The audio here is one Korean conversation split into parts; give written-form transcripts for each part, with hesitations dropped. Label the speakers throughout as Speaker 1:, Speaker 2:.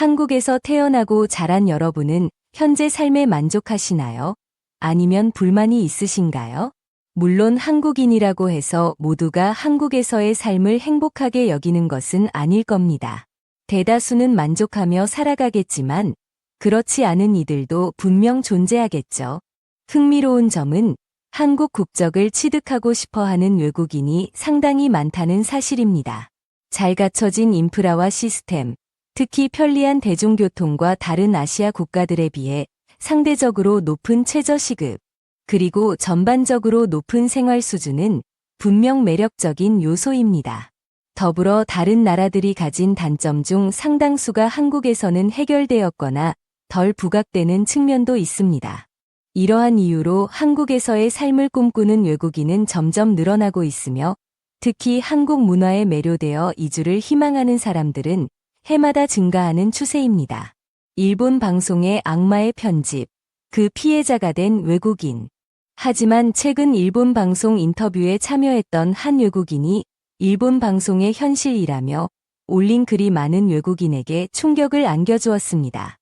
Speaker 1: 한국에서 태어나고 자란 여러분은 현재 삶에 만족하시나요? 아니면 불만이 있으신가요? 물론 한국인이라고 해서 모두가 한국에서의 삶을 행복하게 여기는 것은 아닐 겁니다. 대다수는 만족하며 살아가겠지만 그렇지 않은 이들도 분명 존재하겠죠. 흥미로운 점은 한국 국적을 취득하고 싶어 하는 외국인이 상당히 많다는 사실입니다. 잘 갖춰진 인프라와 시스템, 특히 편리한 대중교통과 다른 아시아 국가들에 비해 상대적으로 높은 최저시급, 그리고 전반적으로 높은 생활 수준은 분명 매력적인 요소입니다. 더불어 다른 나라들이 가진 단점 중 상당수가 한국에서는 해결되었거나 덜 부각되는 측면도 있습니다. 이러한 이유로 한국에서의 삶을 꿈꾸는 외국인은 점점 늘어나고 있으며 특히 한국 문화에 매료되어 이주를 희망하는 사람들은 해마다 증가하는 추세입니다. 일본 방송의 악마의 편집, 그 피해자가 된 외국인. 하지만 최근 일본 방송 인터뷰에 참여했던 한 외국인이 일본 방송의 현실이라며 올린 글이 많은 외국인에게 충격을 안겨주었습니다.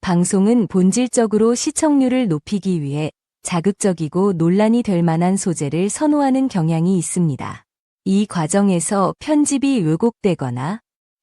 Speaker 1: 방송은 본질적으로 시청률을 높이기 위해 자극적이고 논란이 될 만한 소재를 선호하는 경향이 있습니다. 이 과정에서 편집이 왜곡되거나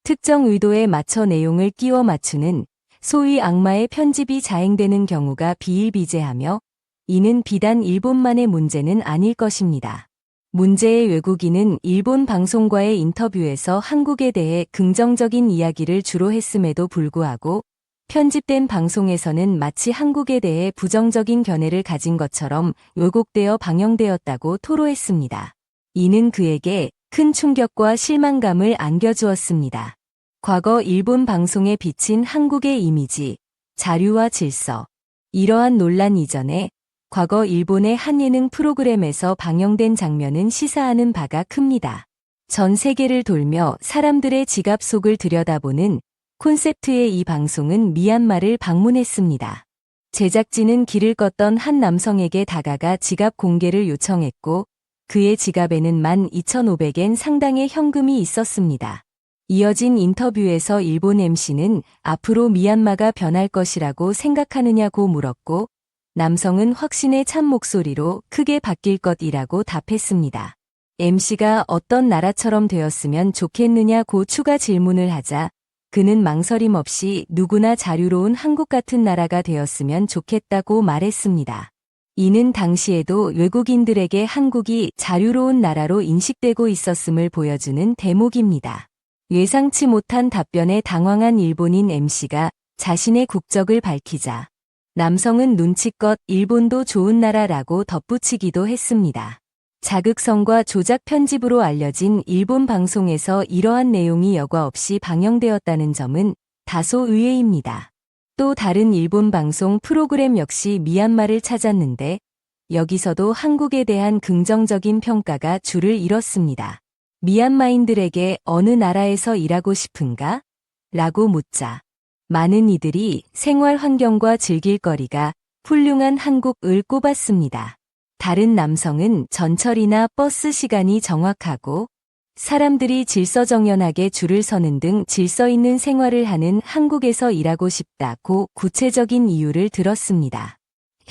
Speaker 1: 특정 의도에 맞춰 내용을 끼워 맞추는 소위 악마의 편집이 자행되는 경우가 비일비재하며 이는 비단 일본만의 문제는 아닐 것입니다. 문제의 외국인은 일본 방송과의 인터뷰에서 한국에 대해 긍정적인 이야기를 주로 했음에도 불구하고 편집된 방송에서는 마치 한국에 대해 부정적인 견해를 가진 것처럼 왜곡되어 방영되었다고 토로했습니다. 이는 그에게 큰 충격과 실망감을 안겨주었습니다. 과거 일본 방송에 비친 한국의 이미지, 자유와 질서. 이러한 논란 이전에 과거 일본의 한 예능 프로그램에서 방영된 장면은 시사하는 바가 큽니다. 전 세계를 돌며 사람들의 지갑 속을 들여다보는 콘셉트의 이 방송은 미얀마를 방문했습니다. 제작진은 길을 걷던 한 남성에게 다가가 지갑 공개를 요청했고 그의 지갑에는 12,500엔 상당의 현금이 있었습니다. 이어진 인터뷰에서 일본 MC는 앞으로 미얀마가 변할 것이라고 생각하느냐고 물었고 남성은 확신에 찬 목소리로 크게 바뀔 것이라고 답했습니다. MC가 어떤 나라처럼 되었으면 좋겠느냐고 추가 질문을 하자 그는 망설임 없이 누구나 자유로운 한국 같은 나라가 되었으면 좋겠다고 말했습니다. 이는 당시에도 외국인들에게 한국이 자유로운 나라로 인식되고 있었음을 보여주는 대목입니다. 예상치 못한 답변에 당황한 일본인 MC가 자신의 국적을 밝히자 남성은 눈치껏 일본도 좋은 나라라고 덧붙이기도 했습니다. 자극성과 조작 편집으로 알려진 일본 방송에서 이러한 내용이 여과 없이 방영되었다는 점은 다소 의외입니다. 또 다른 일본 방송 프로그램 역시 미얀마를 찾았는데 여기서도 한국에 대한 긍정적인 평가가 줄을 이뤘습니다. 미얀마인들에게 어느 나라에서 일하고 싶은가? 라고 묻자 많은 이들이 생활 환경과 즐길 거리가 훌륭한 한국을 꼽았습니다. 다른 남성은 전철이나 버스 시간이 정확하고 사람들이 질서정연하게 줄을 서는 등 질서 있는 생활을 하는 한국에서 일하고 싶다고 구체적인 이유를 들었습니다.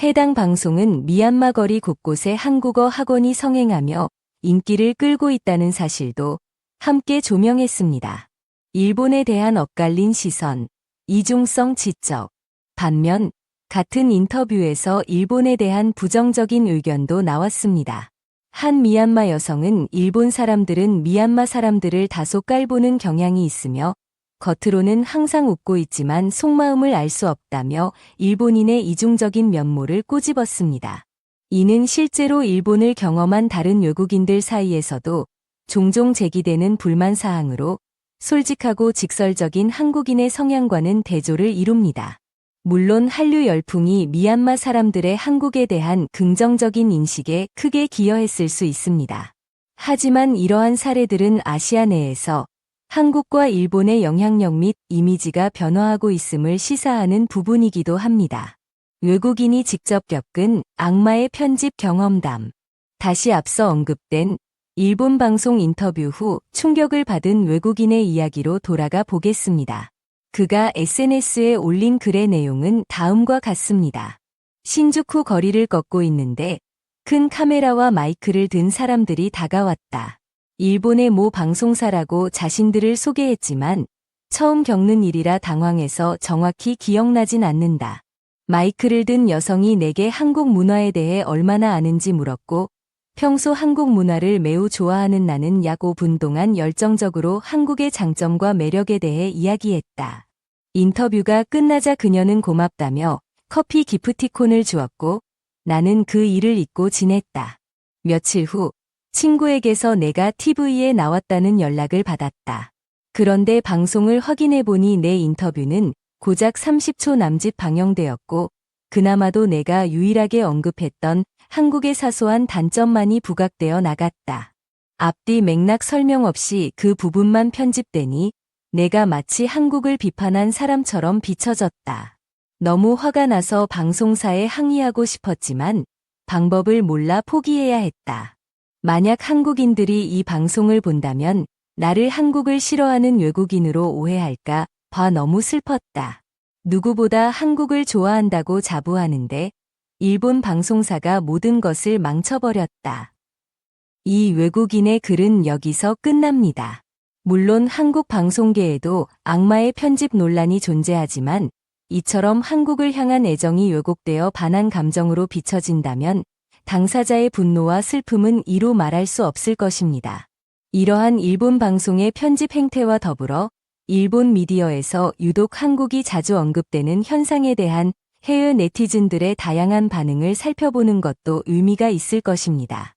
Speaker 1: 해당 방송은 미얀마 거리 곳곳에 한국어 학원이 성행하며 인기를 끌고 있다는 사실도 함께 조명했습니다. 일본에 대한 엇갈린 시선, 이중성 지적. 반면 같은 인터뷰에서 일본에 대한 부정적인 의견도 나왔습니다. 한 미얀마 여성은 일본 사람들은 미얀마 사람들을 다소 깔보는 경향이 있으며 겉으로는 항상 웃고 있지만 속마음을 알 수 없다며 일본인의 이중적인 면모를 꼬집었습니다. 이는 실제로 일본을 경험한 다른 외국인들 사이에서도 종종 제기되는 불만 사항으로 솔직하고 직설적인 한국인의 성향과는 대조를 이룹니다. 물론 한류 열풍이 미얀마 사람들의 한국에 대한 긍정적인 인식에 크게 기여했을 수 있습니다. 하지만 이러한 사례들은 아시아 내에서 한국과 일본의 영향력 및 이미지가 변화하고 있음을 시사하는 부분이기도 합니다. 외국인이 직접 겪은 악마의 편집 경험담. 다시 앞서 언급된 일본 방송 인터뷰 후 충격을 받은 외국인의 이야기로 돌아가 보겠습니다. 그가 SNS에 올린 글의 내용은 다음과 같습니다. 신주쿠 거리를 걷고 있는데 큰 카메라와 마이크를 든 사람들이 다가왔다. 일본의 모 방송사라고 자신들을 소개했지만 처음 겪는 일이라 당황해서 정확히 기억나진 않는다. 마이크를 든 여성이 내게 한국 문화에 대해 얼마나 아는지 물었고 평소 한국 문화를 매우 좋아하는 나는 약 5분 동안 열정적으로 한국의 장점과 매력에 대해 이야기했다. 인터뷰가 끝나자 그녀는 고맙다며 커피 기프티콘을 주었고 나는 그 일을 잊고 지냈다. 며칠 후 친구에게서 내가 TV에 나왔다는 연락을 받았다. 그런데 방송을 확인해보니 내 인터뷰는 고작 30초 남짓 방영되었고 그나마도 내가 유일하게 언급했던 한국의 사소한 단점만이 부각되어 나갔다. 앞뒤 맥락 설명 없이 그 부분만 편집되니 내가 마치 한국을 비판한 사람처럼 비춰졌다. 너무 화가 나서 방송사에 항의하고 싶었지만 방법을 몰라 포기해야 했다. 만약 한국인들이 이 방송을 본다면 나를 한국을 싫어하는 외국인으로 오해할까 봐 너무 슬펐다. 누구보다 한국을 좋아한다고 자부하는데 일본 방송사가 모든 것을 망쳐버렸다. 이 외국인의 글은 여기서 끝납니다. 물론 한국 방송계에도 악마의 편집 논란이 존재하지만 이처럼 한국을 향한 애정이 왜곡되어 반한 감정으로 비춰진다면 당사자의 분노와 슬픔은 이루 말할 수 없을 것입니다. 이러한 일본 방송의 편집 행태와 더불어 일본 미디어에서 유독 한국이 자주 언급되는 현상에 대한 해외 네티즌들의 다양한 반응을 살펴보는 것도 의미가 있을 것입니다.